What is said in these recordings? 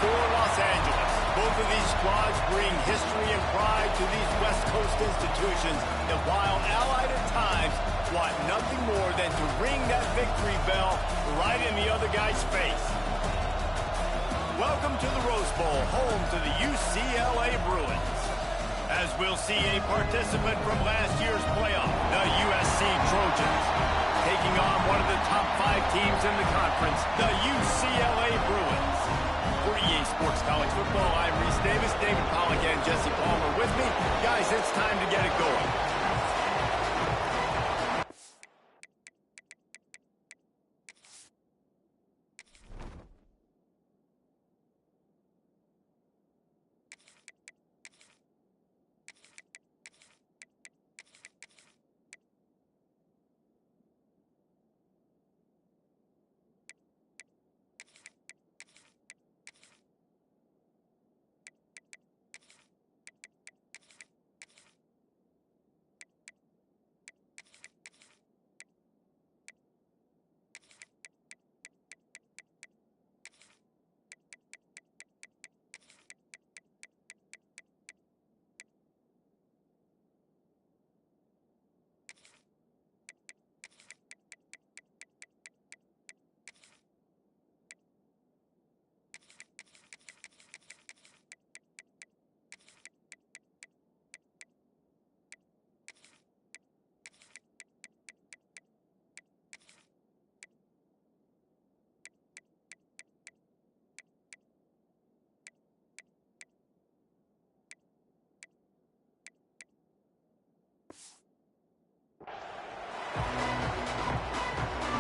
for Los Angeles. Both of these squads bring history and pride to these West Coast institutions, and while allied at times, want nothing more than to ring that victory bell right in the other guy's face. Welcome to the Rose Bowl, home to the UCLA Bruins. As we'll see a participant from last year's playoff, the USC Trojans, taking on one of the top 5 teams in the conference, the UCLA Bruins. For EA Sports College Football, I'm Reese Davis, David Pollack, and Jesse Palmer with me. Guys, it's time to get it going.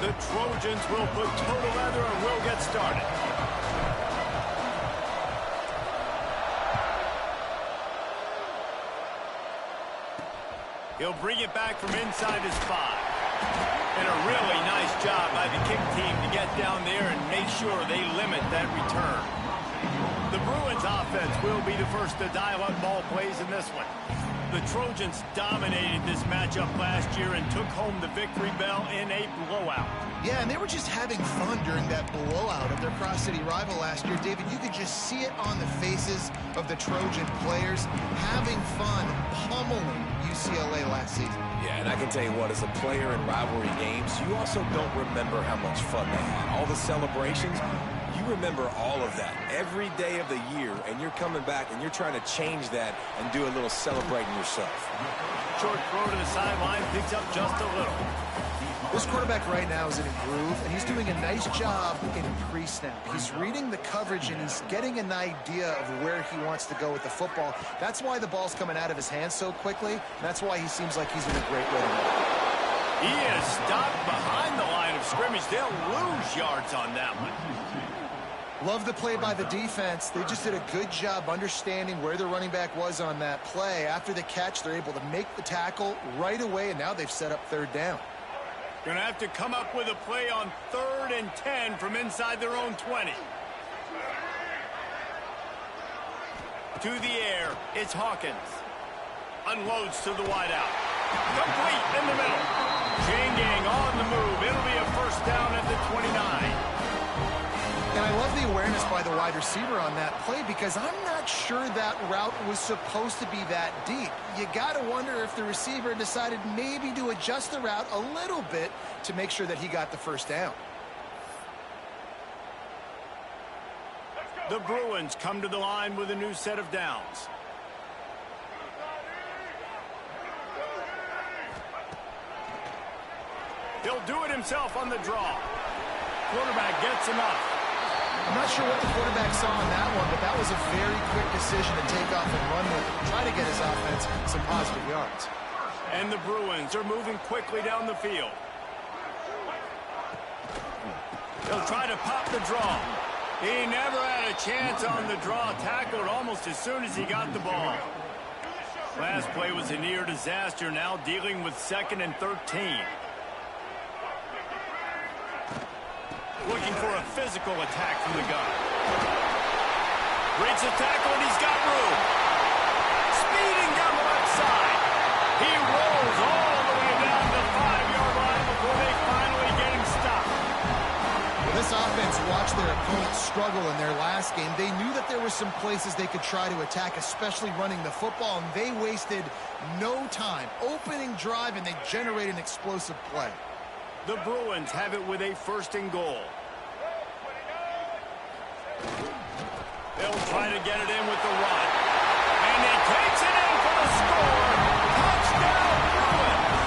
The Trojans will put total leather and will get started. He'll bring it back from inside his 5. And a really nice job by the kick team to get down there and make sure they limit that return. The Bruins offense will be the first to dial up ball plays in this one. The Trojans dominated this matchup last year and took home the victory bell in a blowout. Yeah, and they were just having fun during that blowout of their cross-city rival last year. David, you could just see it on the faces of the Trojan players, having fun, pummeling UCLA last season. Yeah, and I can tell you what, as a player in rivalry games, you also don't remember how much fun they had. All the celebrations, you remember all of that every day of the year, and you're coming back and you're trying to change that and do a little celebrating yourself. Short throw to the sideline, picks up just a little. This quarterback right now is in a groove, and he's doing a nice job in pre-snap. He's reading the coverage, and he's getting an idea of where he wants to go with the football. That's why the ball's coming out of his hands so quickly, and that's why he seems like he's in a great rhythm. He is stopped behind the line of scrimmage. They'll lose yards on that one. Love the play by the defense. They just did a good job understanding where the running back was on that play. After the catch, they're able to make the tackle right away, and now they've set up 3rd down. Going to have to come up with a play on 3rd and 10 from inside their own 20. To the air, it's Hawkins. Unloads to the wideout. Complete in the middle. Chain gang on the move. It'll be a 1st down at the 29. And I love the awareness by the wide receiver on that play because I'm not sure that route was supposed to be that deep. You got to wonder if the receiver decided maybe to adjust the route a little bit to make sure that he got the 1st down. The Bruins come to the line with a new set of downs. He'll do it himself on the draw. Quarterback gets him up. I'm not sure what the quarterback saw on that one, but that was a very quick decision to take off and run with it. Try to get his offense some positive yards. And the Bruins are moving quickly down the field. He'll try to pop the draw. He never had a chance on the draw. Tackled almost as soon as he got the ball. Last play was a near disaster. Now dealing with 2nd and 13. Looking for a physical attack from the gun. Breaks a tackle, and he's got room. Speeding down the left side. He rolls all the way down the 5-yard line before they finally get him stopped. Well, this offense watched their opponents struggle in their last game. They knew that there were some places they could try to attack, especially running the football, and they wasted no time. Opening drive, and they generate an explosive play. The Bruins have it with a 1st and goal. They'll try to get it in with the run. And he takes it in for the score. Touchdown, Bruins!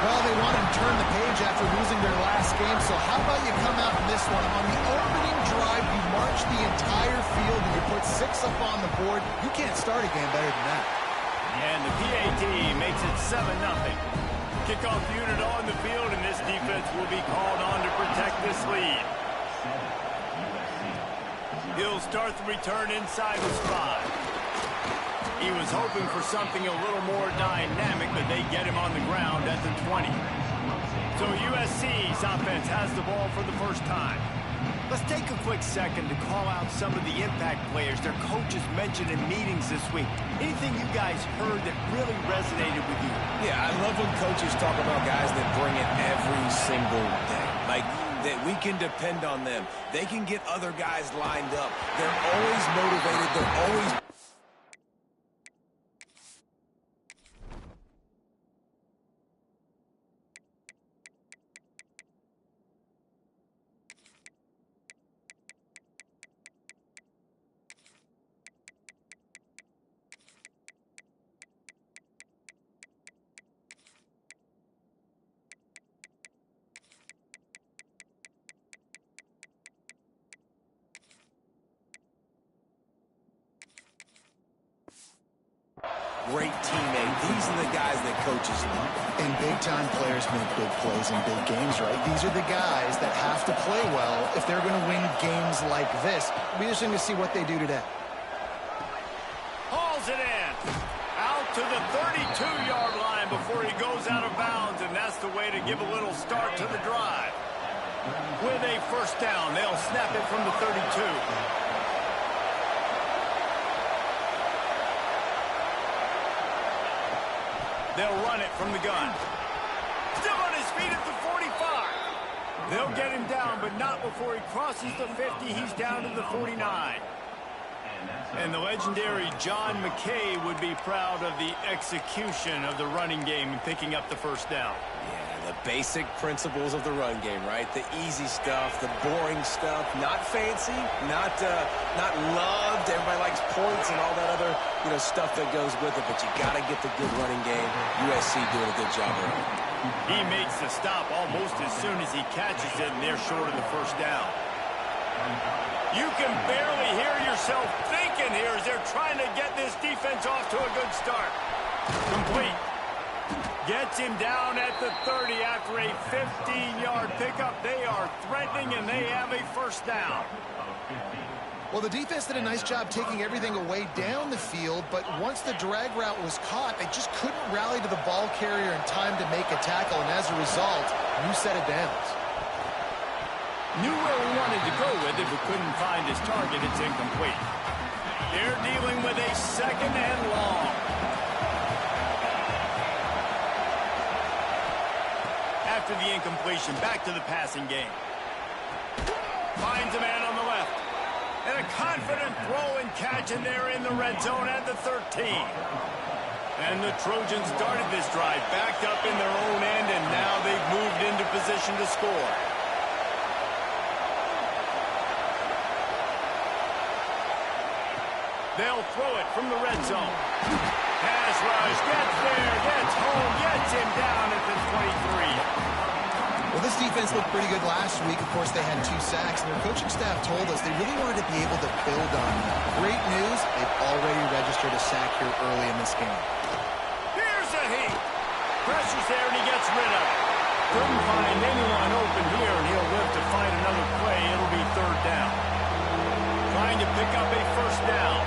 Well, they want to turn the page after losing their last game, so how about you come out in this one? On the opening drive, you march the entire field and you put 6 up on the board. You can't start a game better than that. And the PAT makes it 7-0. Kickoff unit on the field, and this defense will be called on to protect this lead. He'll start the return inside the spot. He was hoping for something a little more dynamic, but they get him on the ground at the 20. So USC's offense has the ball for the first time. Let's take a quick second to call out some of the impact players their coaches mentioned in meetings this week. Anything you guys heard that really resonated with you? Yeah, I love when coaches talk about guys that bring it every single day. Like, that we can depend on them. They can get other guys lined up. They're always motivated. They're always... Great teammate. These are the guys that coaches love. And big-time players make big plays in big games, right? These are the guys that have to play well if they're going to win games like this. It'll be interesting to see what they do today. Hauls it in. Out to the 32-yard line before he goes out of bounds, and that's the way to give a little start to the drive. With a 1st down, they'll snap it from the 32. They'll run it from the gun. Still on his feet at the 45. They'll get him down, but not before he crosses the 50. He's down to the 49. And the legendary John McKay would be proud of the execution of the running game and picking up the 1st down. Yeah, the basic principles of the run game, right? The easy stuff, the boring stuff, not fancy, not loved. Everybody likes points and all that other, stuff that goes with it, but you got to get the good running game. USC doing a good job of it. He makes the stop almost as soon as he catches it, and they're short of the 1st down. You can barely hear yourself thinking here as they're trying to get this defense off to a good start. Complete. Gets him down at the 30 after a 15-yard pickup. They are threatening, and they have a 1st down. Well, the defense did a nice job taking everything away down the field, but once the drag route was caught, they just couldn't rally to the ball carrier in time to make a tackle, and as a result, new set of downs. Knew where he wanted to go with it, but couldn't find his target. It's incomplete. They're dealing with a 2nd and long. After the incompletion, back to the passing game. Finds a man on the left. And a confident throw and catch, and they're in the red zone at the 13. And the Trojans started this drive, backed up in their own end, and now they've moved into position to score. They'll throw it from the red zone. Pass rush, gets there, gets home, gets him down at the 23. Well, this defense looked pretty good last week. Of course, they had 2 sacks, and their coaching staff told us they really wanted to be able to build on that. Great news, they've already registered a sack here early in this game. Here's a heat. Pressure's there, and he gets rid of it. Couldn't find anyone open here, and he'll live to find another play. It'll be 3rd down. Trying to pick up a 1st down.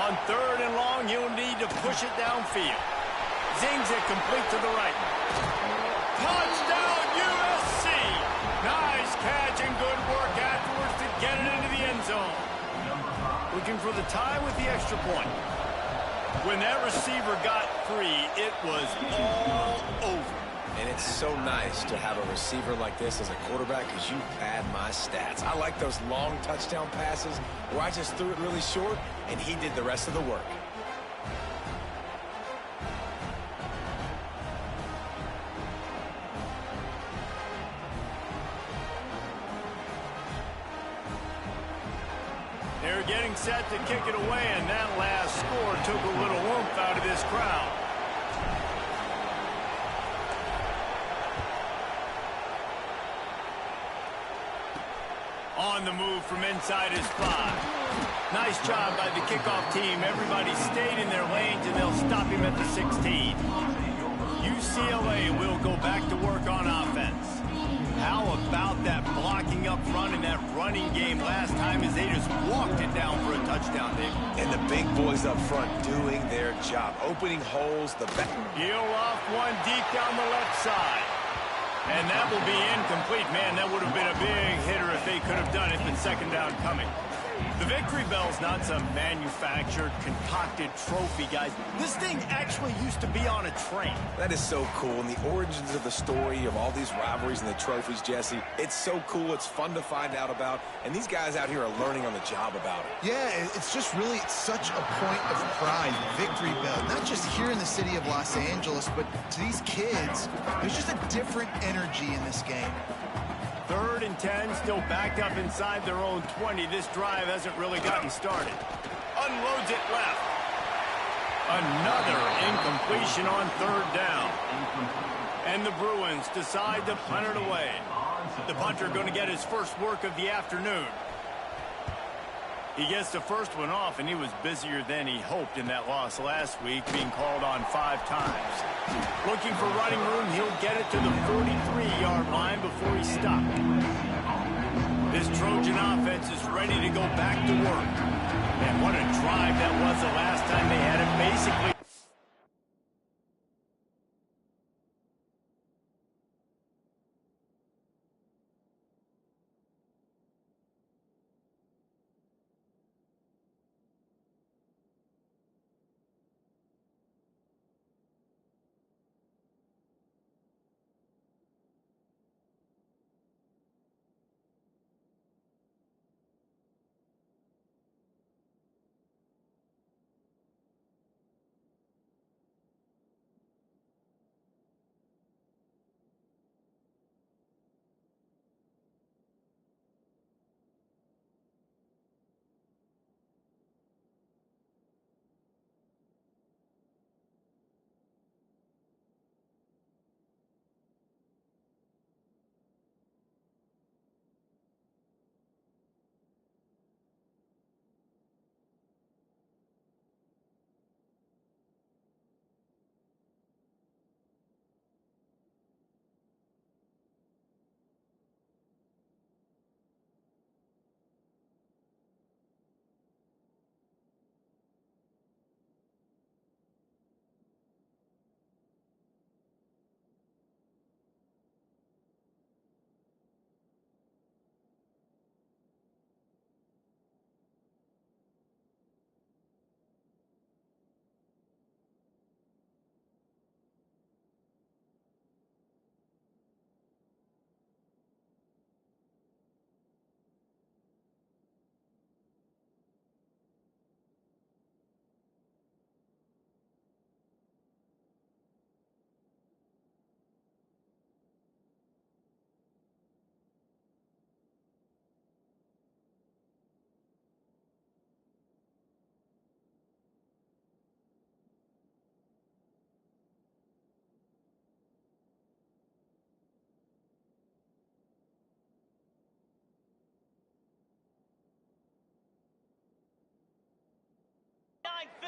On 3rd and long, he'll need to push it downfield. Zings it complete to the right. Touchdown, USC! Nice catch and good work afterwards to get it into the end zone. Looking for the tie with the extra point. When that receiver got free, it was all over. And It's so nice to have a receiver like this as a quarterback because you pad my stats. I like those long touchdown passes where I just threw it really short and he did the rest of the work. They're getting set to kick it away, and that last score took a little oomph out of this crowd. On the move from inside his 5. Nice job by the kickoff team. Everybody stayed in their lanes, and they'll stop him at the 16. UCLA will go back to work on offense. How about that blocking up front in that running game last time as they just walked it down for a touchdown, Dave? And the big boys up front doing their job, opening holes, the back. Heel off one deep down the left side. And that will be incomplete. Man, that would have been a big hitter if they could have done it, but second down coming. The victory bell's not some manufactured, concocted trophy, guys. This thing actually used to be on a train. That is so cool. And the origins of the story of all these rivalries and the trophies, Jesse, it's so cool. It's fun to find out about. And these guys out here are learning on the job about it. Yeah, it's just really such a point of pride, victory bell. Not just here in the city of Los Angeles, but to these kids, there's just a different energy in this game. 3rd and 10, still backed up inside their own 20. This drive hasn't really gotten started. Unloads it left. Another incompletion on 3rd down. And the Bruins decide to punt it away. The punter going to get his first work of the afternoon. He gets the first one off, and he was busier than he hoped in that loss last week, being called on 5 times. Looking for running room, he'll get it to the 43-yard line before he stopped. This Trojan offense is ready to go back to work. And what a drive that was the last time they had it, basically.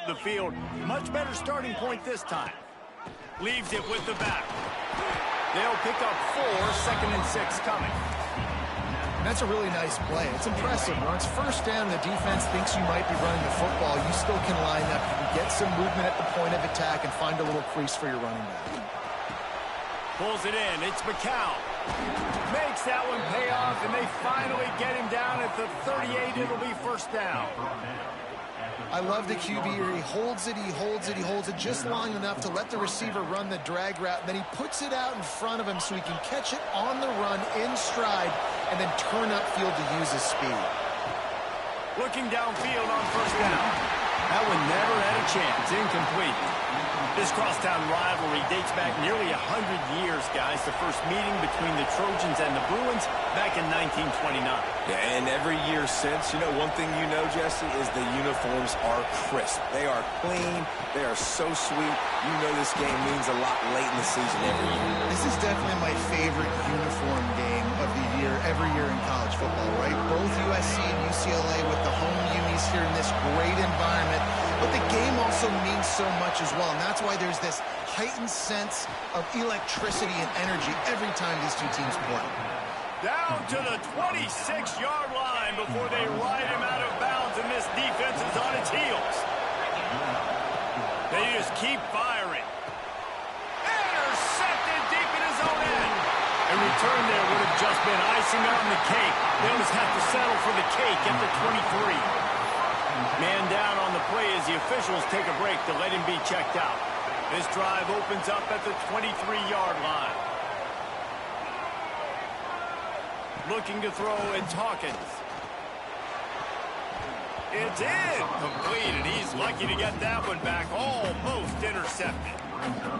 The field, much better starting point this time. Leaves it with the back. They'll pick up 4, 2nd and 6 coming. And that's a really nice play. It's impressive. When it's first down, the defense thinks you might be running the football. You still can line up. You can get some movement at the point of attack and find a little crease for your running back. Pulls it in. It's McCown. Makes that one pay off, and they finally get him down at the 38. It'll be first down. I love the QB here. He holds it, he holds it, he holds it just long enough to let the receiver run the drag route. And then he puts it out in front of him so he can catch it on the run in stride and then turn upfield to use his speed. Looking downfield on first down. That one never had a chance. Incomplete. This crosstown rivalry dates back nearly 100 years, guys. The first meeting between the Trojans and the Bruins back in 1929. Yeah, and every year since, you know, one thing you know, Jesse, is the uniforms are crisp. They are clean. They are so sweet. You know this game means a lot late in the season every year. This is definitely my favorite uniform game of the year, every year in college football, right? Both USC and UCLA with the home unis here in this great environment. But the game also means so much as well, and that's why there's this heightened sense of electricity and energy every time these two teams play. Down to the 26-yard line before they ride him out of bounds, and this defense is on its heels. They just keep firing. Intercepted deep in his own end. A return there would have just been icing on the cake. They'll just have to settle for the cake at the 23. Man down on the play as the officials take a break to let him be checked out. This drive opens up at the 23-yard line. Looking to throw, it's Hawkins. It's in. Completed. He's lucky to get that one back. Almost intercepted.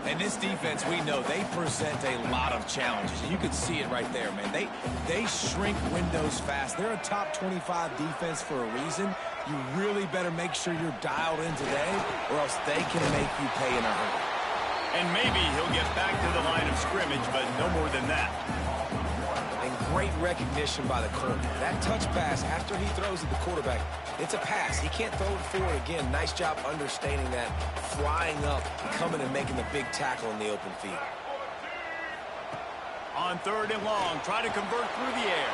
And this defense, we know, they present a lot of challenges. You can see it right there, man. They shrink windows fast. They're a top 25 defense for a reason. You really better make sure you're dialed in today, or else they can make you pay in a hurry. And maybe he'll get back to the line of scrimmage, but no more than that. And great recognition by the corner. That touch pass after he throws at the quarterback, it's a pass. He can't throw it forward again. Nice job understanding that, flying up, coming and making the big tackle in the open field. On third and long, try to convert through the air.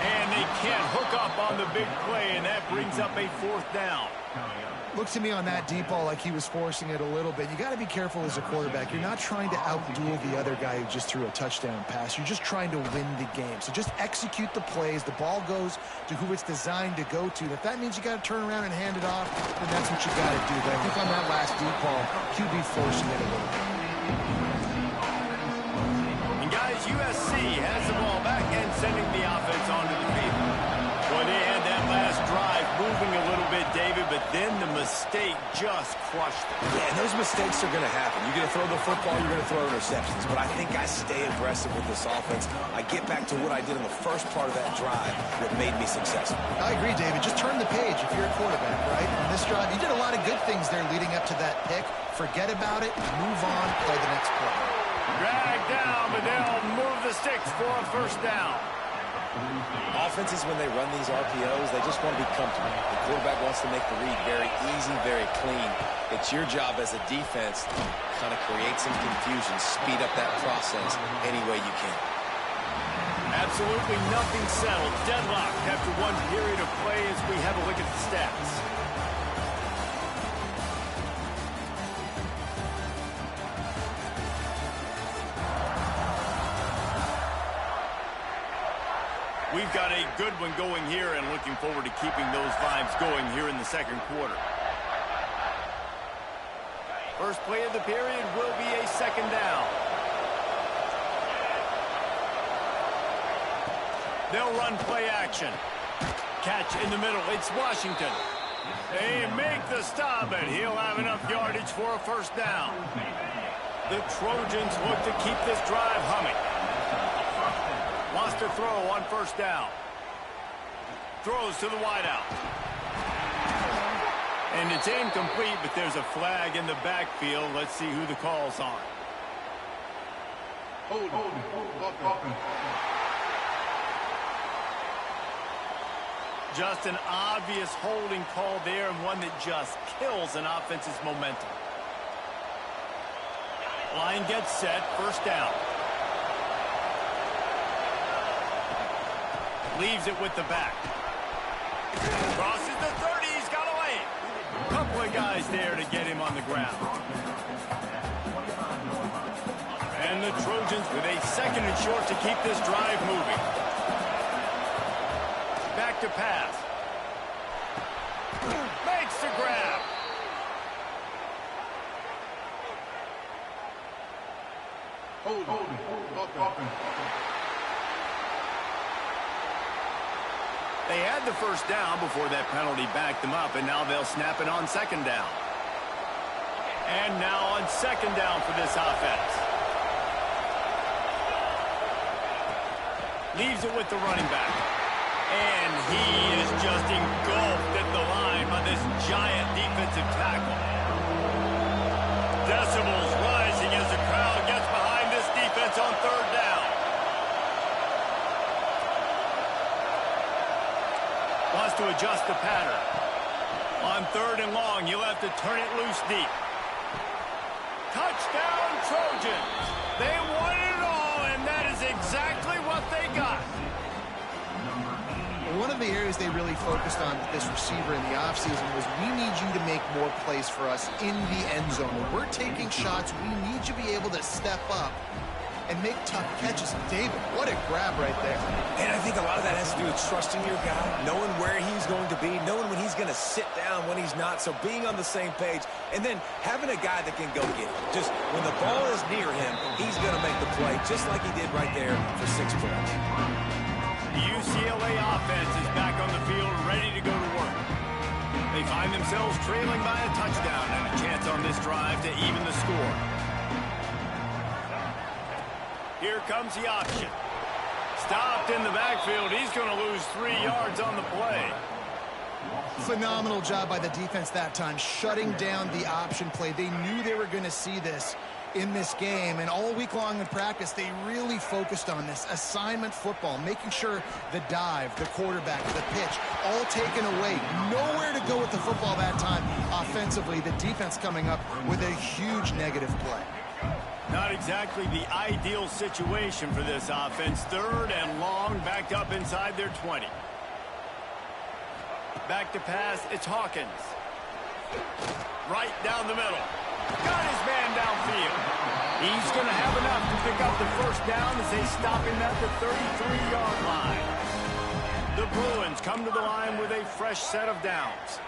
And they can't hook up on the big play, and that brings up a fourth down. Looks to me on that deep ball like he was forcing it a little bit. You got to be careful as a quarterback. You're not trying to outduel the other guy who just threw a touchdown pass. You're just trying to win the game. So just execute the plays. The ball goes to who it's designed to go to. If that means you got to turn around and hand it off, then that's what you got to do. But I think on that last deep ball, QB forcing it a little bit. And guys, USC has the ball back and sending the offense onto the field. Well, they had that last drive moving a little bit, David, but then the mistake just crushed them. Yeah, and those mistakes are going to happen. You're going to throw the football, you're going to throw interceptions. But I think I stay aggressive with this offense. I get back to what I did in the first part of that drive that made me successful. I agree, David. Just turn the page if you're a quarterback, right? On this drive, you did a lot of good things there leading up to that pick. Forget about it, move on, play the next play. Drag down, but they'll move the sticks for a first down. Offenses, when they run these RPOs, they just want to be comfortable. The quarterback wants to make the read very easy, very clean. It's your job as a defense to kind of create some confusion, speed up that process any way you can. Absolutely nothing settled. Deadlock after one period of play as we have a look at the stats. We've got a good one going here and looking forward to keeping those vibes going here in the second quarter. First play of the period will be a second down. They'll run play action. Catch in the middle. It's Washington. They make the stop, and he'll have enough yardage for a first down. The Trojans look to keep this drive humming. Wants to throw on first down. Throws to the wideout. And it's incomplete, but there's a flag in the backfield. Let's see who the call's on. Just an obvious holding call there, and one that just kills an offense's momentum. Line gets set, first down. Leaves it with the back. Crosses the 30, he's got away. Couple of guys there to get him on the ground. And the Trojans with a second and short to keep this drive moving. Back to pass. They had the first down before that penalty backed them up, and now they'll snap it on second down. And now on second down for this offense. Leaves it with the running back. And he is just engulfed at the line by this giant defensive tackle. Decibels rising as the crowd gets behind this defense on third down. Wants to adjust the pattern. On third and long, he'll have to turn it loose deep. Touchdown, Trojans! They won it all, and that is exactly what they got. One of the areas they really focused on with this receiver in the offseason was we need you to make more plays for us in the end zone. When we're taking shots, we need you to be able to step up and make tough catches. And David, what a grab right there. And I think a lot of that has to do with trusting your guy, knowing where he's going to be, knowing when he's going to sit down, when he's not, so being on the same page, and then having a guy that can go get it. Just when the ball is near him, he's going to make the play, just like he did right there for 6 points. The UCLA offense is back on the field, ready to go to work. They find themselves trailing by a touchdown and a chance on this drive to even the score. Here comes the option. Stopped in the backfield. He's going to lose 3 yards on the play. Phenomenal job by the defense that time, shutting down the option play. They knew they were going to see this in this game, and all week long in practice, they really focused on this assignment football, making sure the dive, the quarterback, the pitch, all taken away. Nowhere to go with the football that time offensively. The defense coming up with a huge negative play. Not exactly the ideal situation for this offense. Third and long, backed up inside their 20. Back to pass, it's Hawkins. Right down the middle. Got his man downfield. He's going to have enough to pick up the first down as they stop him at the 33-yard line. The Bruins come to the line with a fresh set of downs.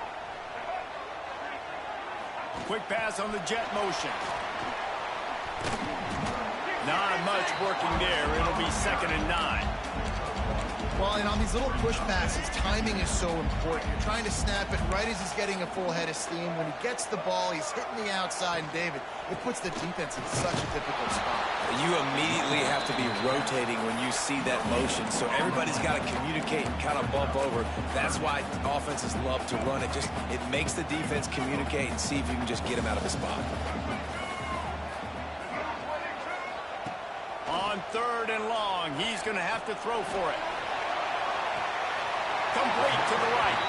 Quick pass on the jet motion. Not much working there. It'll be 2nd and 9. Well, and on these little push passes, timing is so important. You're trying to snap it right as he's getting a full head of steam. When he gets the ball, he's hitting the outside, and David, it puts the defense in such a difficult spot. You immediately have to be rotating when you see that motion, so everybody's got to communicate and kind of bump over. That's why offenses love to run it. It makes the defense communicate and see if you can just get him out of the spot. On third and long, he's going to have to throw for it. Complete to the right.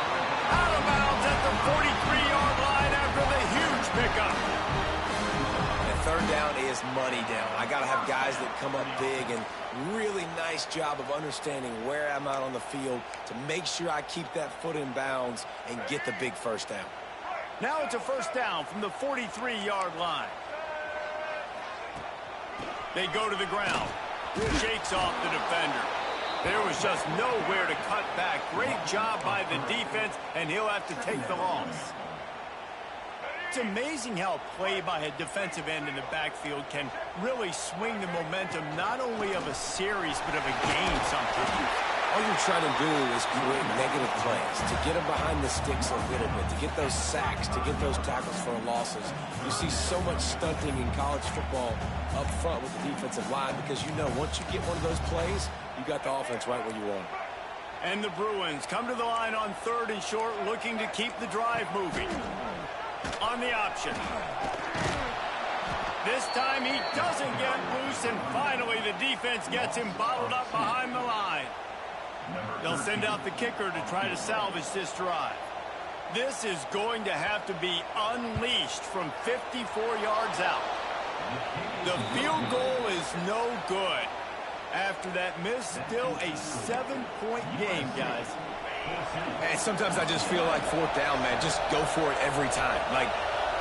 Out of bounds at the 43-yard line after the huge pickup. And third down is money down. I got to have guys that come up big, and really nice job of understanding where I'm out on the field to make sure I keep that foot in bounds and get the big first down. Now it's a first down from the 43-yard line. They go to the ground. Shakes off the defender. There was just nowhere to cut back. Great job by the defense, and he'll have to take the loss. It's amazing how play by a defensive end in the backfield can really swing the momentum not only of a series, but of a game sometimes. All you're trying to do is create negative plays, to get them behind the sticks a little bit, to get those sacks, to get those tackles for losses. You see so much stunting in college football up front with the defensive line because you know once you get one of those plays, you got the offense right where you want it. And the Bruins come to the line on third and short, looking to keep the drive moving. On the option. This time he doesn't get loose, and finally the defense gets him bottled up behind the line. They'll send out the kicker to try to salvage this drive. This is going to have to be unleashed from 54 yards out. The field goal is no good. After that miss, still a 7-point game, guys. And sometimes I just feel like fourth down, man. Just go for it every time. Like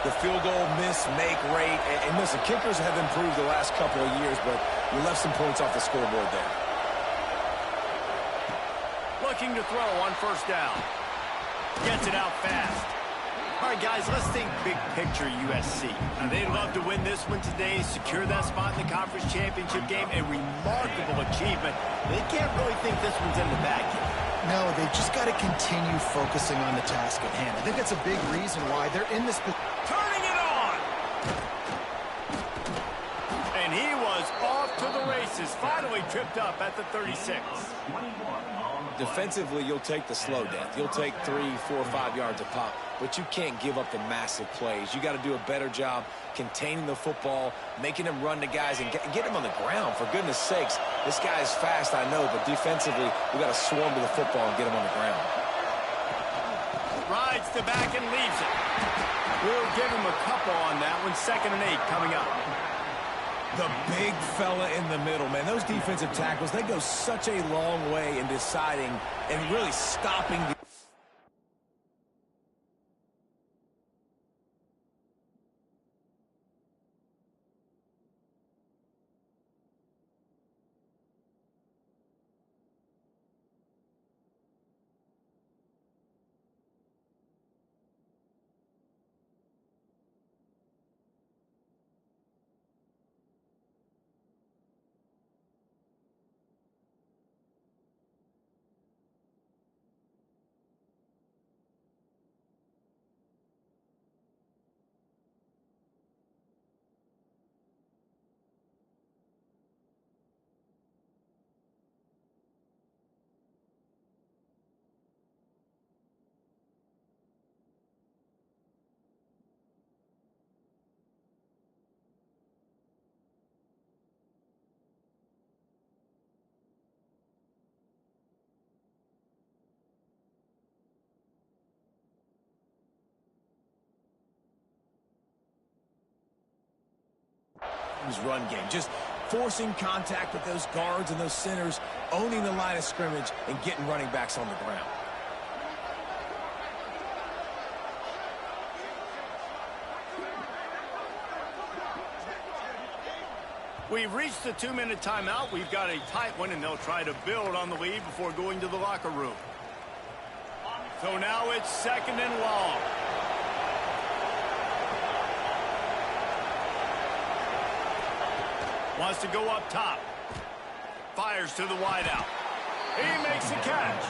the field goal miss, make rate. And listen, kickers have improved the last couple of years, but you left some points off the scoreboard there. Looking to throw on first down. Gets it out fast. All right, guys, let's think big picture USC. Now, they'd love to win this one today, secure that spot in the conference championship game, a remarkable achievement. They can't really think this one's in the bag yet. No, they've just got to continue focusing on the task at hand. I think that's a big reason why they're in this position. Turning it on! And he was off to the races, finally tripped up at the 36. Defensively, you'll take the slow death. You'll take 3, 4, 5 yards a pop, but you can't give up the massive plays. You got to do a better job containing the football, making him run to guys, and get him on the ground. For goodness sakes, this guy is fast, I know, but defensively, we got to swarm to the football and get him on the ground. Rides to back and leaves it. We'll give him a couple on that one. 2nd and 8 coming up. The big fella in the middle, man. Those defensive tackles, they go such a long way in deciding and really stopping the run game, just forcing contact with those guards and those centers, owning the line of scrimmage, and getting running backs on the ground. We've reached the 2-minute timeout. We've got a tight one, and they'll try to build on the lead before going to the locker room. So now it's 2nd and long. Wants to go up top. Fires to the wideout. He makes the catch.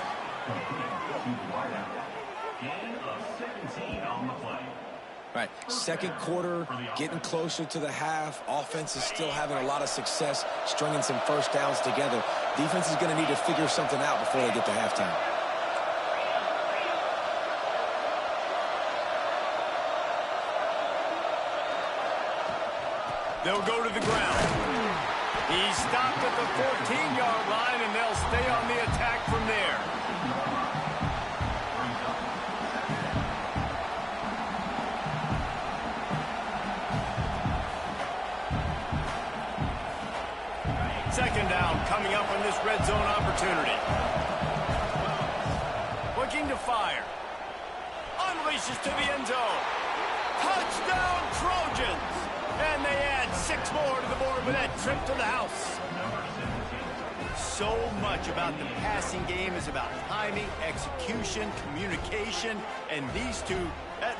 Right, second quarter, getting closer to the half. Offense is still having a lot of success, stringing some first downs together. Defense is going to need to figure something out before they get to halftime. They'll go to the ground. He's stopped at the 14-yard line, and they'll stay on the attack from there. Second down coming up on this red zone opportunity. Looking to fire. Unleashes to the end zone. Touchdown, Trojans! And they add 6 more to the board with that trip to the house. So much about the passing game is about timing, execution, communication, and these two,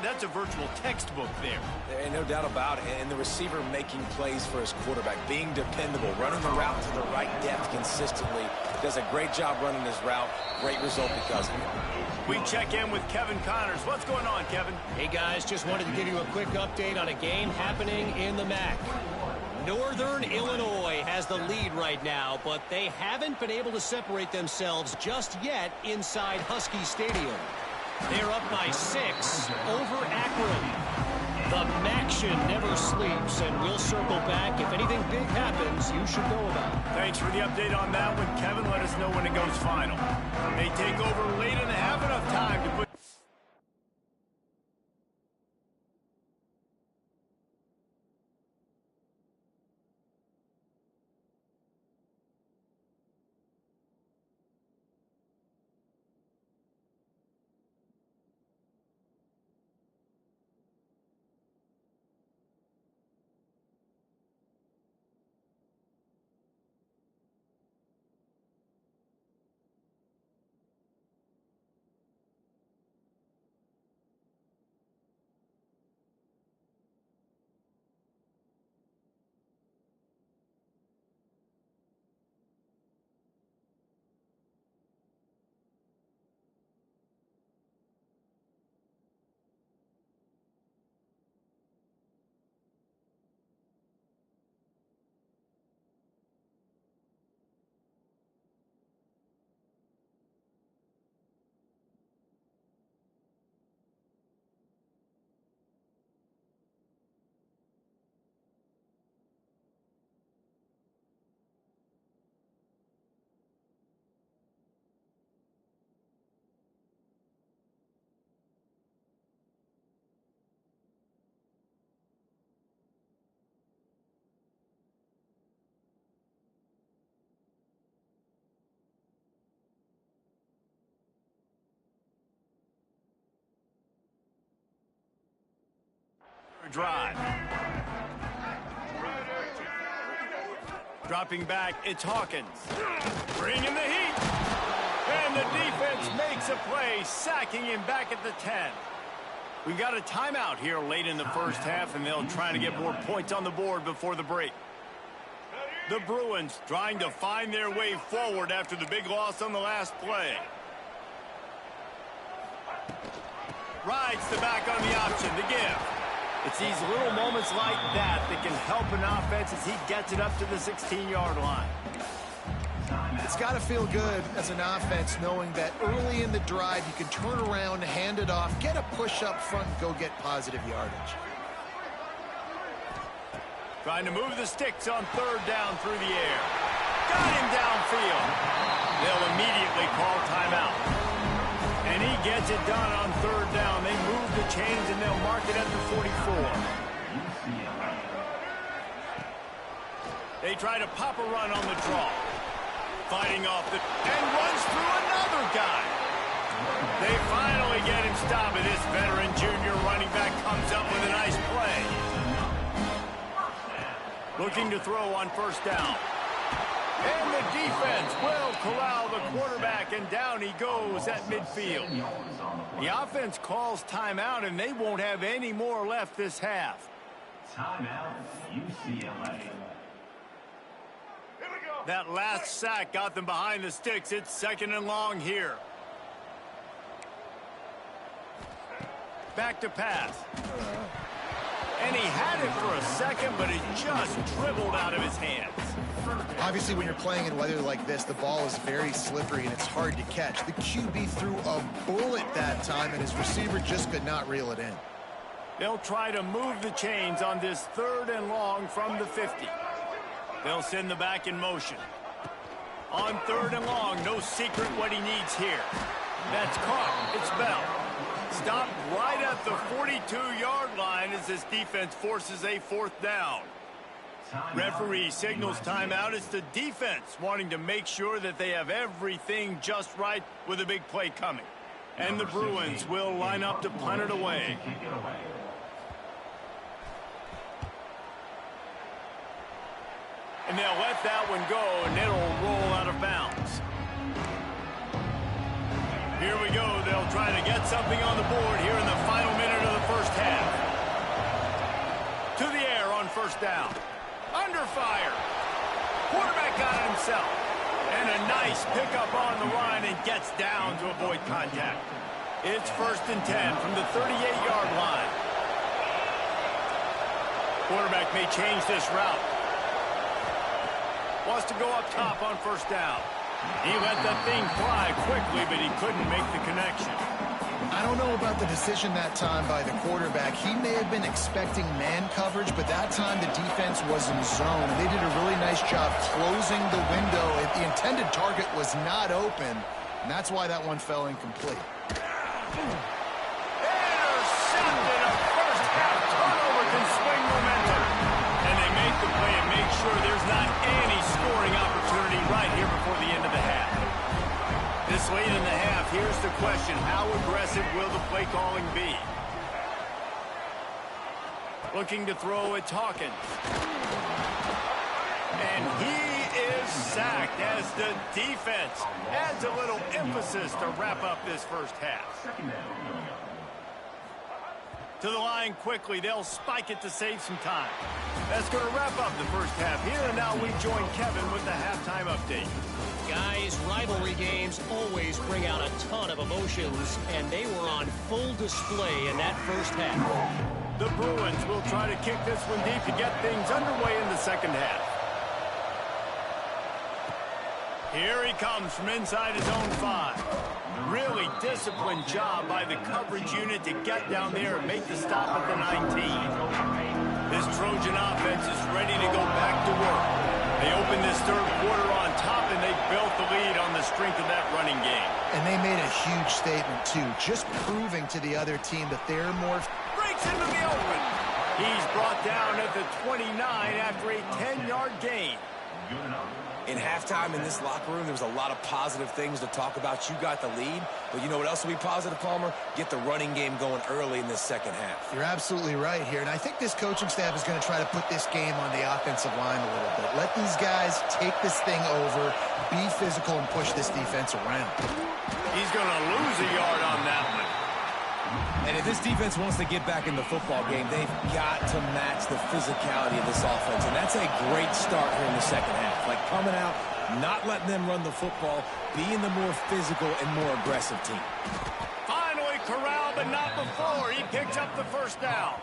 that's a virtual textbook there. And no doubt about it. And the receiver making plays for his quarterback, being dependable, running the route to the right depth consistently. Does a great job running his route. Great result because of it. We check in with Kevin Connors. What's going on, Kevin? Hey, guys, just wanted to give you a quick update on a game happening in the MAC. Northern Illinois has the lead right now, but they haven't been able to separate themselves just yet inside Husky Stadium. They're up by 6 over Akron. The MACtion never sleeps, and we'll circle back. If anything big happens, you should know about it. Thanks for the update on that one, Kevin. Let us know when it goes final. They take over late and have enough time to put... drive. Dropping back, it's Hawkins. Bringing the heat. And the defense makes a play, sacking him back at the 10. We got a timeout here late in the first half, and they'll try to get more points on the board before the break. The Bruins trying to find their way forward after the big loss on the last play. Rides the back on the option to give. It's these little moments like that that can help an offense as he gets it up to the 16-yard line. It's got to feel good as an offense knowing that early in the drive you can turn around, hand it off, get a push up front, and go get positive yardage. Trying to move the sticks on third down through the air. Got him downfield. They'll immediately call timeout. And he gets it done on third down. They move the chains and they'll mark it at the 44. They try to pop a run on the draw. Fighting off the... and runs through another guy. They finally get him stopped, and this veteran junior running back comes up with a nice play. Looking to throw on first down. And the defense will corral the quarterback, and down he goes at midfield. The offense calls timeout, and they won't have any more left this half. Timeout, UCLA. That last sack got them behind the sticks. It's second and long here. Back to pass. And he had it for a second, but it just dribbled out of his hands. Obviously, when you're playing in weather like this, the ball is very slippery and it's hard to catch. The QB threw a bullet that time, and his receiver just could not reel it in. They'll try to move the chains on this third and long from the 50. They'll send the back in motion. On third and long, no secret what he needs here. That's caught. It's Bell. Stopped right at the 42-yard line as this defense forces a fourth down. Referee signals timeout. It's the defense wanting to make sure that they have everything just right with a big play coming. And the Bruins will line up to punt it away. And they'll let that one go, and it'll roll out of bounds. Here we go. They'll try to get something on the board here in the final minute of the first half. To the air on first down. Under fire. Quarterback got it himself. And a nice pickup on the line and gets down to avoid contact. It's first and 10 from the 38-yard line. Quarterback may change this route. Wants to go up top on first down. He let that thing fly quickly, but he couldn't make the connection. I don't know about the decision that time by the quarterback. He may have been expecting man coverage, but that time the defense was in zone. They did a really nice job closing the window. The intended target was not open, and that's why that one fell incomplete. Intercepted. A first half turnover can swing momentum. And they make the play and make sure there's not any scoring opportunity right here before the end of the half. This late in the half, here's the question. How aggressive will the play calling be? Looking to throw, it's Hawkins. And he is sacked as the defense adds a little emphasis to wrap up this first half. To the line quickly. They'll spike it to save some time. That's going to wrap up the first half here, and now we join Kevin with the halftime update. Guys, rivalry games always bring out a ton of emotions, and they were on full display in that first half. The Bruins will try to kick this one deep to get things underway in the second half. Here he comes from inside his own 5. Really disciplined job by the coverage unit to get down there and make the stop at the 19. This Trojan offense is ready to go back to work. They opened this third quarter on top, and they built the lead on the strength of that running game. And they made a huge statement, too, just proving to the other team that they're more... Breaks into the open. He's brought down at the 29 after a 10-yard gain. In halftime in this locker room, there was a lot of positive things to talk about. You got the lead, but you know what else will be positive, Palmer? Get the running game going early in this second half. You're absolutely right here, and I think this coaching staff is going to try to put this game on the offensive line a little bit. Let these guys take this thing over, be physical, and push this defense around. He's going to lose a yard on that one. And if this defense wants to get back in the football game, they've got to match the physicality of this offense. And that's a great start here in the second half. Like coming out, not letting them run the football, being the more physical and more aggressive team. Finally corralled, but not before. He picks up the first down.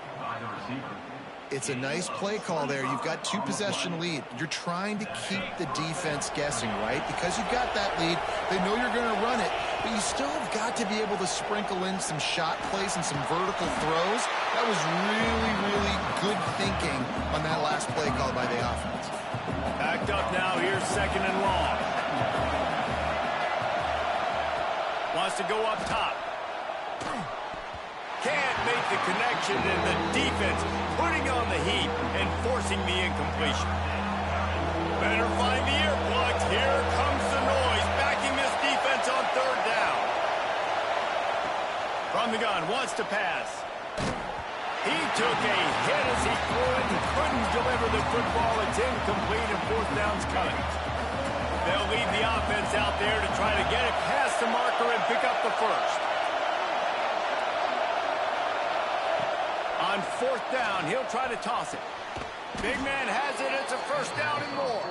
It's a nice play call there. You've got 2-possession lead. You're trying to keep the defense guessing, right? Because you've got that lead, they know you're going to run it, but you still have got to be able to sprinkle in some shot plays and some vertical throws. That was really, really good thinking on that last play call by the offense. Backed up now. Here's second and long. Wants to go up top. Can't make the connection, and the defense putting on the heat and forcing the incompletion. Better find the earplugs. Here comes the noise, backing this defense on third down. From the gun, wants to pass. He took a hit as he threw it and couldn't deliver the football. It's incomplete, and fourth down's coming. They'll leave the offense out there to try to get it past the marker and pick up the first. On fourth down, he'll try to toss it. Big man has it. It's a first down and more.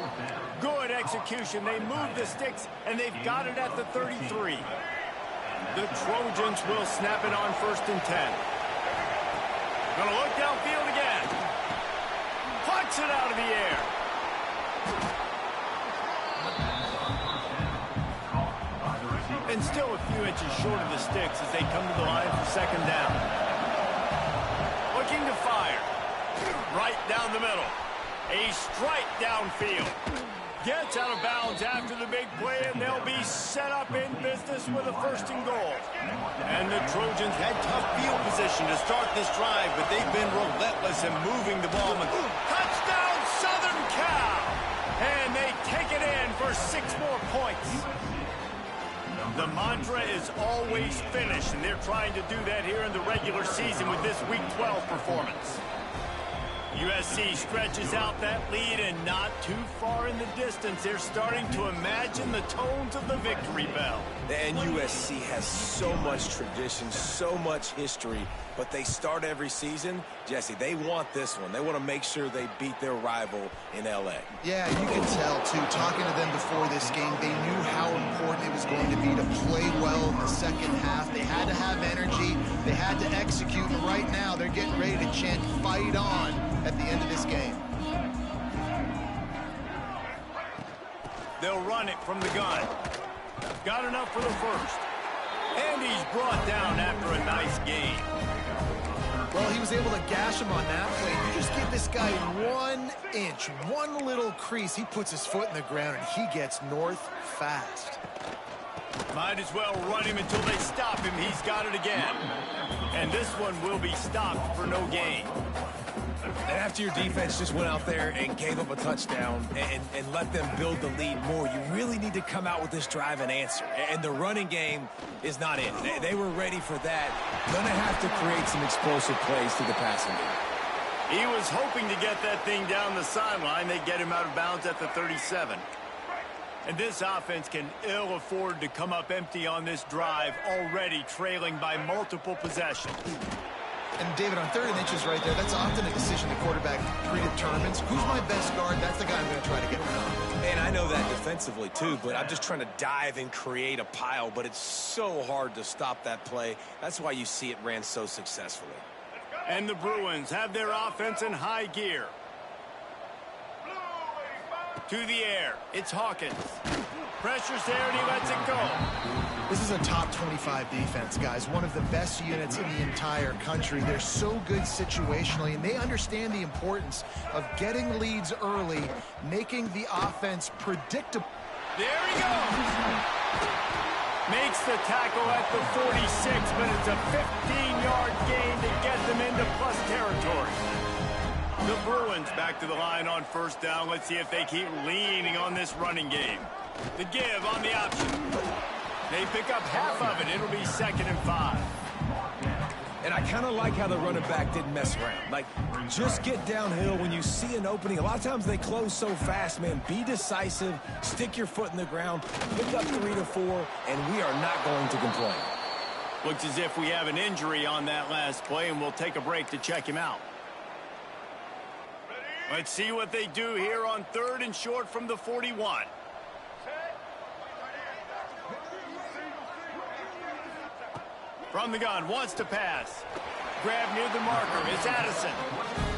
Good execution. They move the sticks, and they've got it at the 33. The Trojans will snap it on first and 10. Gonna look downfield again. Plucks it out of the air. And still a few inches short of the sticks as they come to the line for second down. Looking to fire. Right down the middle. A strike downfield. Gets out of bounds after the big play, and they'll be set up in business with a first and goal. And the Trojans had tough field position to start this drive, but they've been relentless in moving the ball. Touchdown, Southern Cal! And they take it in for 6 more points. The mantra is always finish, and they're trying to do that here in the regular season with this Week 12 performance. USC stretches out that lead, and not too far in the distance, they're starting to imagine the tones of the victory bell. And USC has so much tradition, so much history, but they start every season. Jesse, they want this one. They want to make sure they beat their rival in L.A. Yeah, you can tell, too. Talking to them before this game, they knew how important it was going to be to play well in the second half. They had to have energy. They had to execute. And right now, they're getting ready to chant "Fight on" at the end of this game. They'll run it from the gun. Got enough for the first. And he's brought down after a nice gain. Well, he was able to gash him on that play. You just give this guy 1 inch, one little crease. He puts his foot in the ground, and he gets north fast. Might as well run him until they stop him. He's got it again. And this one will be stopped for no gain. And after your defense just went out there and gave up a touchdown and let them build the lead more, you really need to come out with this drive and answer. And the running game is not in. They were ready for that. Gonna have to create some explosive plays to the passing game. He was hoping to get that thing down the sideline. They get him out of bounds at the 37. And this offense can ill afford to come up empty on this drive, already trailing by multiple possessions. And, David, on 3rd and inches right there, that's often a decision the quarterback predetermines. Who's my best guard? That's the guy I'm going to try to get around. And I know that defensively, too, but I'm just trying to dive and create a pile, but it's so hard to stop that play. That's why you see it ran so successfully. And the Bruins have their offense in high gear. To the air. It's Hawkins. Pressure's there, and he lets it go. This is a top 25 defense, guys. One of the best units in the entire country. They're so good situationally, and they understand the importance of getting leads early, making the offense predictable. There he goes. Makes the tackle at the 46, but it's a 15-yard gain to get them into plus territory. The Bruins back to the line on first down. Let's see if they keep leaning on this running game. The give on the option. They pick up half of it. It'll be 2nd and 5. And I kind of like how the running back didn't mess around. Like, just get downhill when you see an opening. A lot of times they close so fast, man. Be decisive. Stick your foot in the ground. Pick up 3 to 4, and we are not going to complain. Looks as if we have an injury on that last play, and we'll take a break to check him out. Let's see what they do here on 3rd and short from the 41. From the gun, wants to pass. Grab near the marker, it's Addison.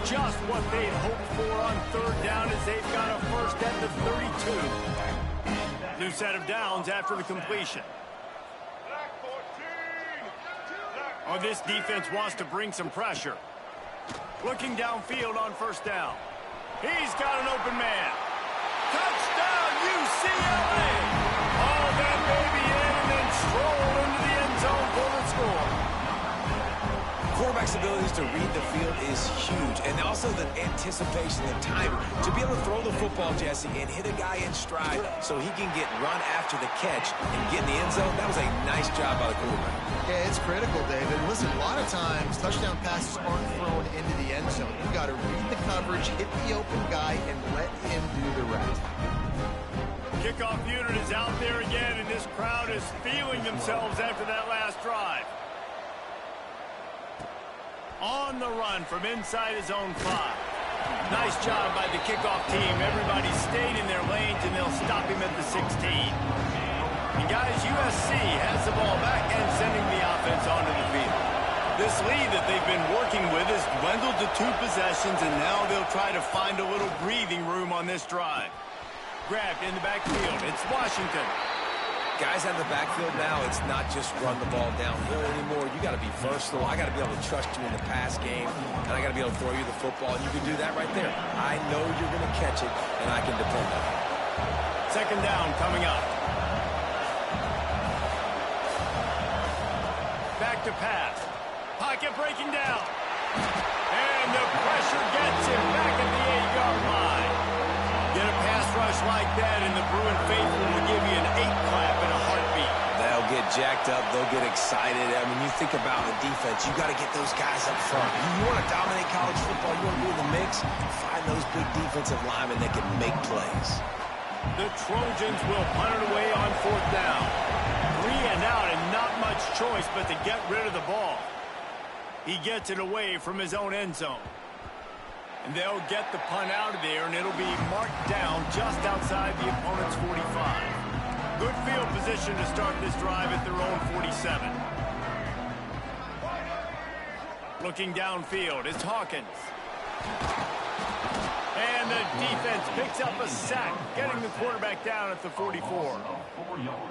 Just what they'd hoped for on 3rd down as they've got a first at the 32. New set of downs after the completion. Oh, this defense wants to bring some pressure. Looking downfield on first down. He's got an open man. Touchdown, UCLA! All that baby in and then stroll into the end zone for the score. Quarterback's abilities to read the field is huge, and also the anticipation, the timing. To be able to throw the football, Jesse, and hit a guy in stride so he can get run after the catch and get in the end zone, that was a nice job by the quarterback. Yeah, it's critical, David. Listen, a lot of times touchdown passes aren't thrown into the end zone. You've got to read the coverage, hit the open guy, and let him do the rest. Kickoff unit is out there again, and this crowd is feeling themselves after that last drive. On the run from inside his own 5. Nice job by the kickoff team. Everybody stayed in their lanes, and they'll stop him at the 16. And guys, USC has the ball back and sending the offense onto the field. This lead that they've been working with has dwindled to 2 possessions, and now they'll try to find a little breathing room on this drive. Grabbed in the backfield. It's Washington. Guys out of the backfield now, it's not just run the ball downhill anymore. You got to be versatile. I got to be able to trust you in the pass game, and I got to be able to throw you the football, and you can do that right there. I know you're going to catch it, and I can depend on it. 2nd down coming up. Back to pass. Pocket breaking down. And the pressure gets him back at the 8-yard line. Get a pass rush like that, and the Bruin faithful will give you an 8-clap in a heartbeat. They'll get jacked up. They'll get excited. I mean, you think about the defense. You got to get those guys up front. You want to dominate college football. You want to be in the mix. Find those big defensive linemen that can make plays. The Trojans will punt it away on 4th down. 3 and out, and not much choice but to get rid of the ball. He gets it away from his own end zone. And they'll get the punt out of there, and it'll be marked down just outside the opponent's 45. Good field position to start this drive at their own 47. Looking downfield, it's Hawkins. And the defense picks up a sack, getting the quarterback down at the 44.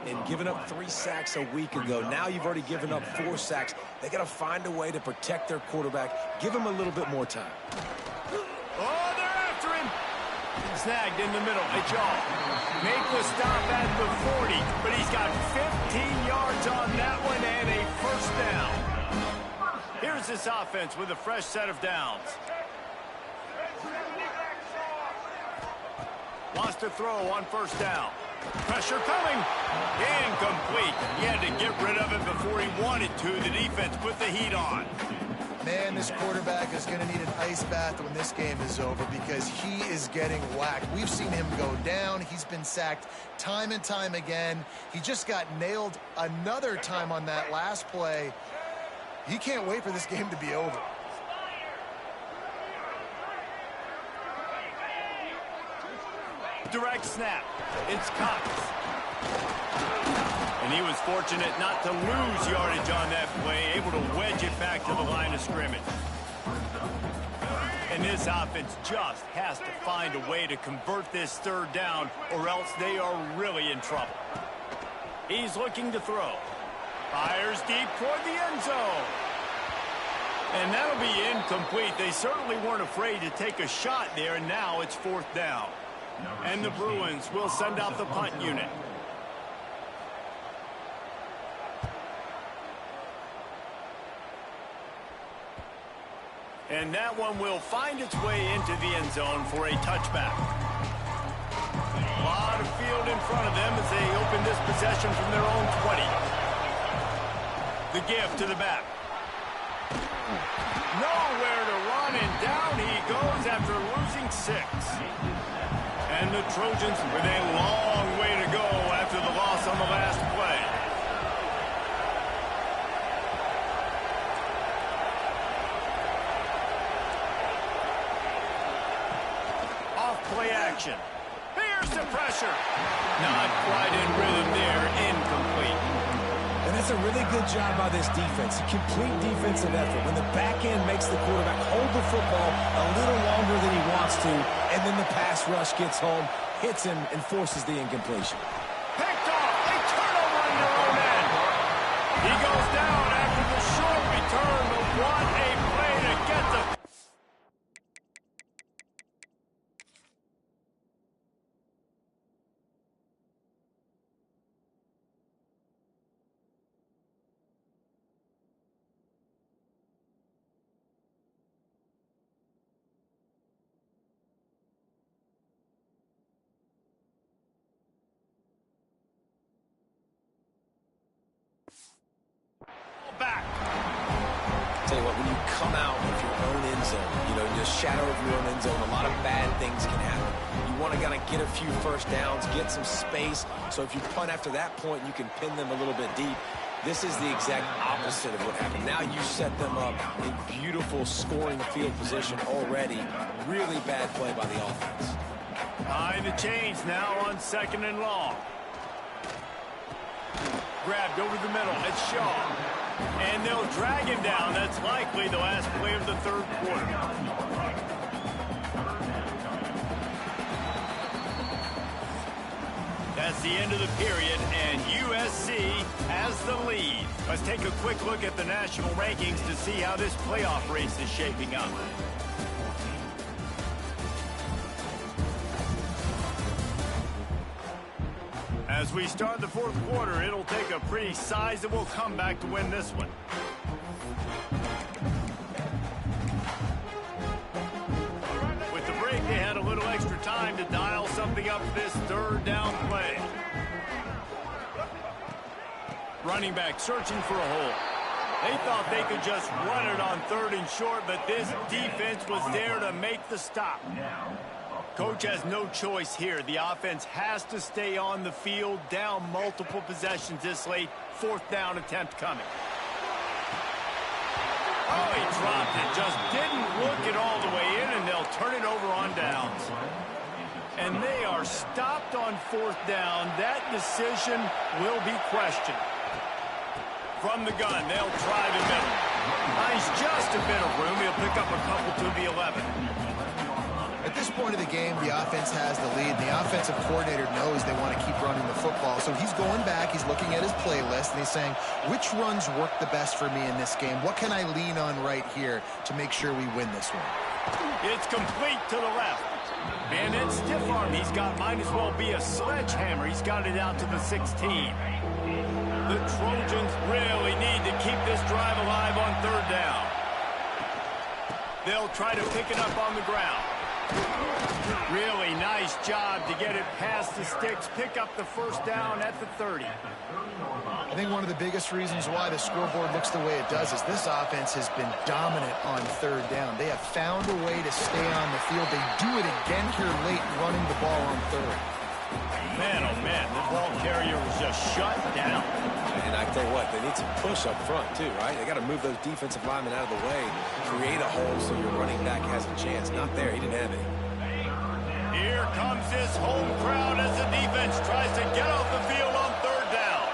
And giving up 3 sacks a week ago. Now you've already given up 4 sacks. They got to find a way to protect their quarterback. Give him a little bit more time. Oh, they're after him. Snagged in the middle. It's all. Make the stop at the 40, but he's got 15 yards on that one and a first down. Here's this offense with a fresh set of downs. Wants to throw on first down. Pressure coming. Incomplete. He had to get rid of it before he wanted to. The defense put the heat on. Man, this quarterback is going to need an ice bath when this game is over because he is getting whacked. We've seen him go down. He's been sacked time and time again. He just got nailed another time on that last play. He can't wait for this game to be over. Direct snap. It's Cox. And he was fortunate not to lose yardage on that play, able to wedge it back to the line of scrimmage. And this offense just has to find a way to convert this 3rd down, or else they are really in trouble. He's looking to throw. Fires deep toward the end zone. And that'll be incomplete. They certainly weren't afraid to take a shot there, and now it's 4th down. And the Bruins will send out the punt unit. And that one will find its way into the end zone for a touchback. A lot of field in front of them as they open this possession from their own 20. The give to the back. Nowhere to run, and down he goes after losing 6. And the Trojans with a long way to go after the loss on the last play. Off-play action. Here's the pressure. Not quite in rhythm there. Incomplete. And that's a really good job by this defense. A complete defensive effort. When the back end makes the quarterback hold the football a little longer than he wants to, and then the pass rush gets home, hits him, and forces the incompletion. Picked off. A turnover in their own end. He goes down after the short return, but what a play to get the... back. Tell you what, when you come out of your own end zone, in the shadow of your own end zone, a lot of bad things can happen. You want to kind of get a few first downs, get some space, so if you punt after that point, you can pin them a little bit deep. This is the exact opposite of what happened. Now you set them up in beautiful scoring field position already. Really bad play by the offense. Behind the chains now on 2nd and long. Grabbed over the middle. It's Shaw. And they'll drag him down. That's likely the last play of the 3rd quarter. That's the end of the period, and USC has the lead. Let's take a quick look at the national rankings to see how this playoff race is shaping up. As we start the 4th quarter, it'll take a pretty sizable comeback to win this one. With the break, they had a little extra time to dial something up this 3rd down play. Running back searching for a hole. They thought they could just run it on 3rd and short, but this defense was there to make the stop. Coach has no choice here. The offense has to stay on the field, down multiple possessions this late. 4th down attempt coming. Oh, he dropped it. Just didn't look it all the way in, and they'll turn it over on downs. And they are stopped on 4th down. That decision will be questioned. From the gun, they'll try the middle. Finds just a bit of room. He'll pick up a couple to the 11. At this point of the game, the offense has the lead. The offensive coordinator knows they want to keep running the football. So he's going back, he's looking at his playlist, and he's saying, which runs work the best for me in this game? What can I lean on right here to make sure we win this one? It's complete to the left. And it's stiff arm he's got. Might as well be a sledgehammer. He's got it out to the 16. The Trojans really need to keep this drive alive on 3rd down. They'll try to pick it up on the ground. Really nice job to get it past the sticks, pick up the 1st down at the 30. I think one of the biggest reasons why the scoreboard looks the way it does is this offense has been dominant on 3rd down. They have found a way to stay on the field. They do it again here late, running the ball on 3rd. Man, oh man, the ball carrier was just shut down. And I tell you what, they need some push up front too, right? They got to move those defensive linemen out of the way, create a hole so your running back has a chance. Not there, he didn't have any. Here comes this home crowd as the defense tries to get off the field on 3rd down.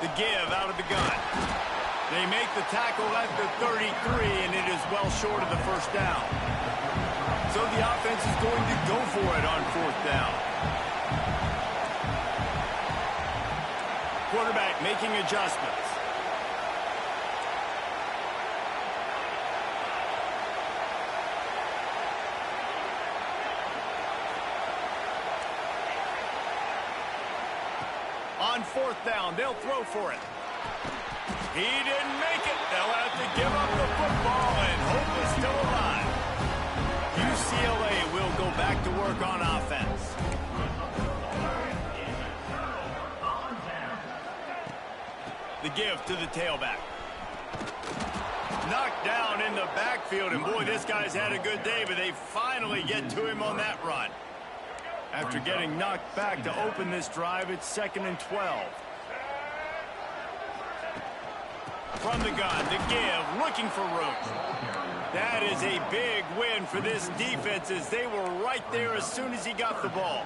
The give out of the gun. They make the tackle at the 33, and it is well short of the 1st down. So the offense is going to go for it on 4th down. Quarterback making adjustments. On 4th down, they'll throw for it. He didn't make it. They'll have to give up the football, and hope is still UCLA will go back to work on offense. The give to the tailback. Knocked down in the backfield, and boy, this guy's had a good day, but they finally get to him on that run. After getting knocked back to open this drive, it's 2nd and 12. From the gun, the give, looking for room. That is a big win for this defense as they were right there as soon as he got the ball.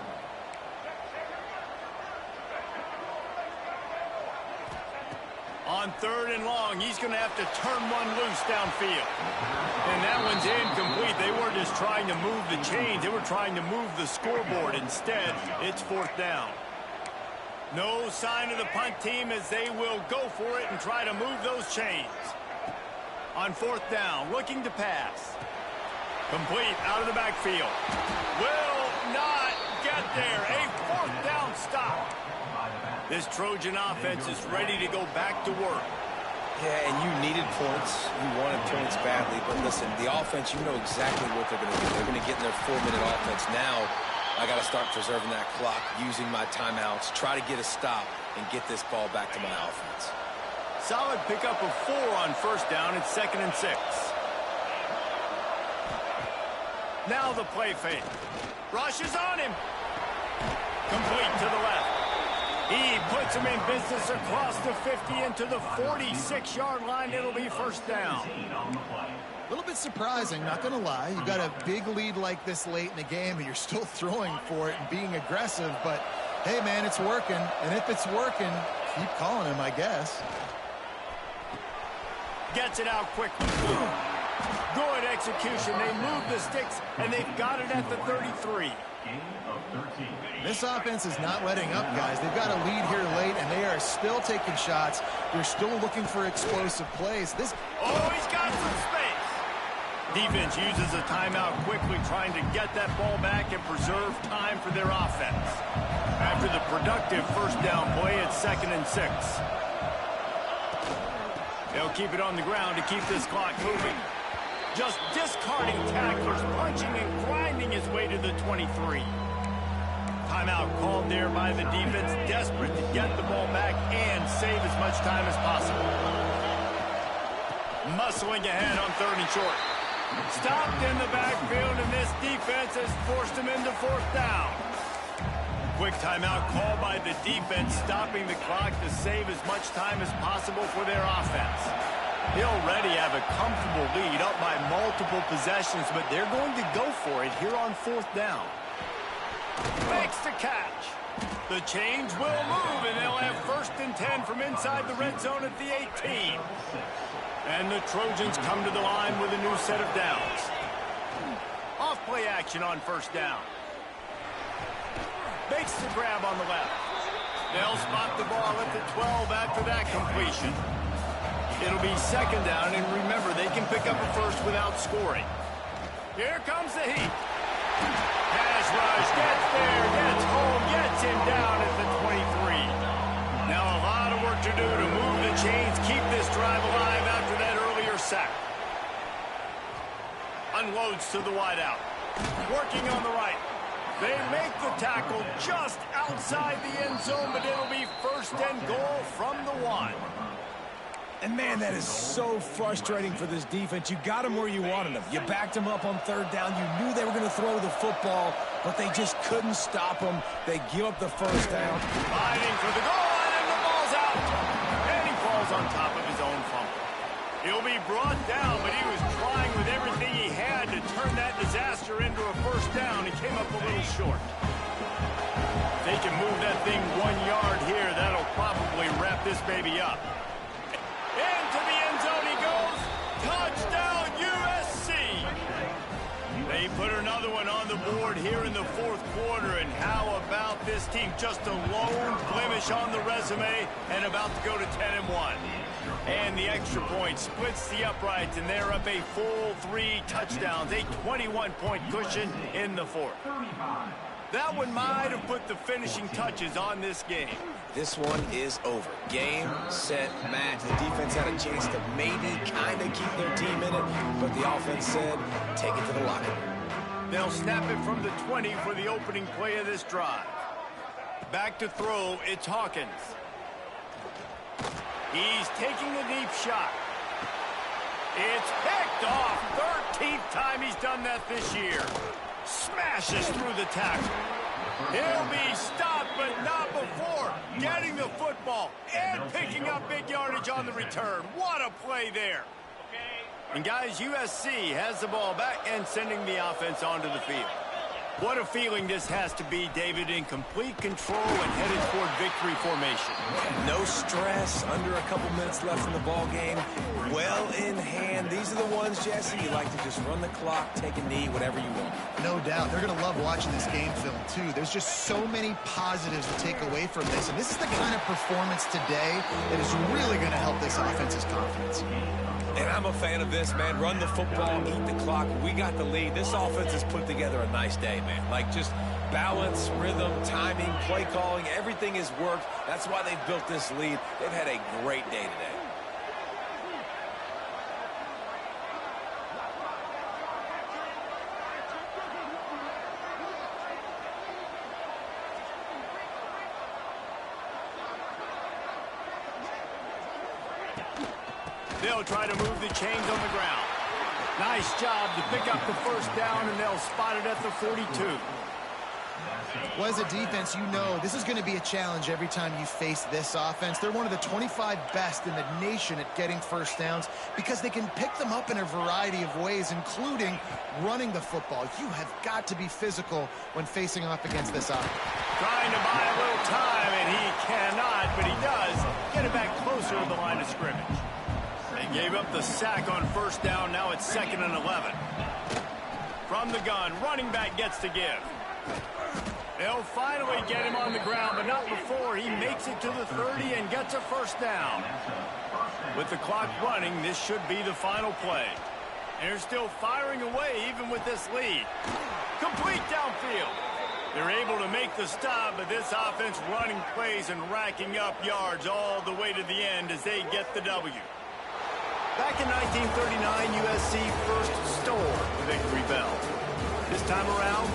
On 3rd and long, he's going to have to turn one loose downfield. And that one's incomplete. They weren't just trying to move the chains. They were trying to move the scoreboard. Instead, it's 4th down. No sign of the punt team as they will go for it and try to move those chains. On 4th down, looking to pass. Complete out of the backfield. Will not get there. A 4th down stop. This Trojan offense is ready to go back to work. Yeah, and you needed points. You wanted points badly. But listen, the offense, you know exactly what they're going to do. They're going to get in their 4-minute offense. Now, I got to start preserving that clock, using my timeouts, try to get a stop, and get this ball back to my offense. Solid pickup of 4 on 1st down. It's 2nd and 6. Now the play fake. Rush is on him. Complete to the left. He puts him in business across the 50 into the 46-yard line. It'll be 1st down. A little bit surprising, not going to lie. You got a big lead like this late in the game, and you're still throwing for it and being aggressive. But, hey, man, it's working. And if it's working, keep calling him, I guess. Gets it out quickly. Good execution. They move the sticks, and they've got it at the 33. This offense is not letting up, guys. They've got a lead here late, and they are still taking shots. They're still looking for explosive plays. Oh, he's got some space. Defense uses a timeout quickly, trying to get that ball back and preserve time for their offense. After the productive 1st down play, it's 2nd and 6. They'll keep it on the ground to keep this clock moving. Just discarding tacklers, punching and grinding his way to the 23. Timeout called there by the defense, desperate to get the ball back and save as much time as possible. Muscling ahead on 3rd and short. Stopped in the backfield, and this defense has forced him into 4th down. Quick timeout called by the defense, stopping the clock to save as much time as possible for their offense. They already have a comfortable lead up by multiple possessions, but they're going to go for it here on 4th down. Makes the catch. The chains will move, and they'll have 1st and 10 from inside the red zone at the 18. And the Trojans come to the line with a new set of downs. Off play action on 1st down. Makes the grab on the left. They'll spot the ball at the 12 after that completion. It'll be 2nd down, and remember, they can pick up a 1st without scoring. Here comes the heat. Pass rush, gets there, gets home, gets him down at the 23. Now a lot of work to do to move the chains, keep this drive alive after that earlier sack. Unloads to the wideout. Working on the right. They make the tackle just outside the end zone, but it'll be 1st and goal from the 1. And, man, that is so frustrating for this defense. You got them where you wanted them. You backed them up on 3rd down. You knew they were going to throw the football, but they just couldn't stop them. They give up the 1st down. Fighting for the goal line, and the ball's out. And he falls on top of his own fumble. He'll be brought down, but he was trying with everything he had to turn that disaster into a 1st down. He came up a little short. If they can move that thing 1 yard here, that'll probably wrap this baby up. Into the end zone he goes. Touchdown, USC. They put another one on the board here in the 4th quarter. And how about this team? Just a lone blemish on the resume and about to go to 10-1. And the extra point splits the uprights, and they're up a full 3 touchdowns. A 21-point cushion in the 4th. That one might have put the finishing touches on this game. This one is over. Game, set, match. The defense had a chance to maybe kind of keep their team in it, but the offense said, take it to the locker room. They'll snap it from the 20 for the opening play of this drive. Back to throw, it's Hawkins. He's taking the deep shot. It's picked off. 13th time he's done that this year. Smashes through the tackle. He'll be stopped, but not before getting the football and picking up big yardage on the return. What a play there. And guys, USC has the ball back and sending the offense onto the field. What a feeling this has to be, David, in complete control and headed toward victory formation. No stress, under a couple minutes left in the ball game. Well in hand. These are the ones, Jesse, you like to just run the clock, take a knee, whatever you want. No doubt. They're going to love watching this game film, too. There's just so many positives to take away from this. And this is the kind of performance today that is really going to help this offense's confidence. And I'm a fan of this, man. Run the football, eat the clock. We got the lead. This offense has put together a nice day, man. Like just balance, rhythm, timing, play calling, everything has worked. That's why they've built this lead. They've had a great day today. They'll try to move the chains on the ground. Nice job to pick up the first down, and they'll spot it at the 42. Well, as a defense, you know this is going to be a challenge every time you face this offense. They're one of the 25 best in the nation at getting first downs because they can pick them up in a variety of ways, including running the football. You have got to be physical when facing off against this offense. Trying to buy a little time, and he cannot, but he does get it back closer to the line of scrimmage. They gave up the sack on first down. Now it's 2nd and 11. From the gun, running back gets to give. They'll finally get him on the ground, but not before he makes it to the 30 and gets a first down. With the clock running, this should be the final play. They're still firing away even with this lead. Complete downfield. They're able to make the stop, but this offense running plays and racking up yards all the way to the end as they get the W. Back in 1939, USC first stole the victory bell. This time around,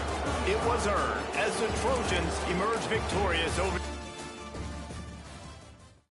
it was earned as the Trojans emerged victorious over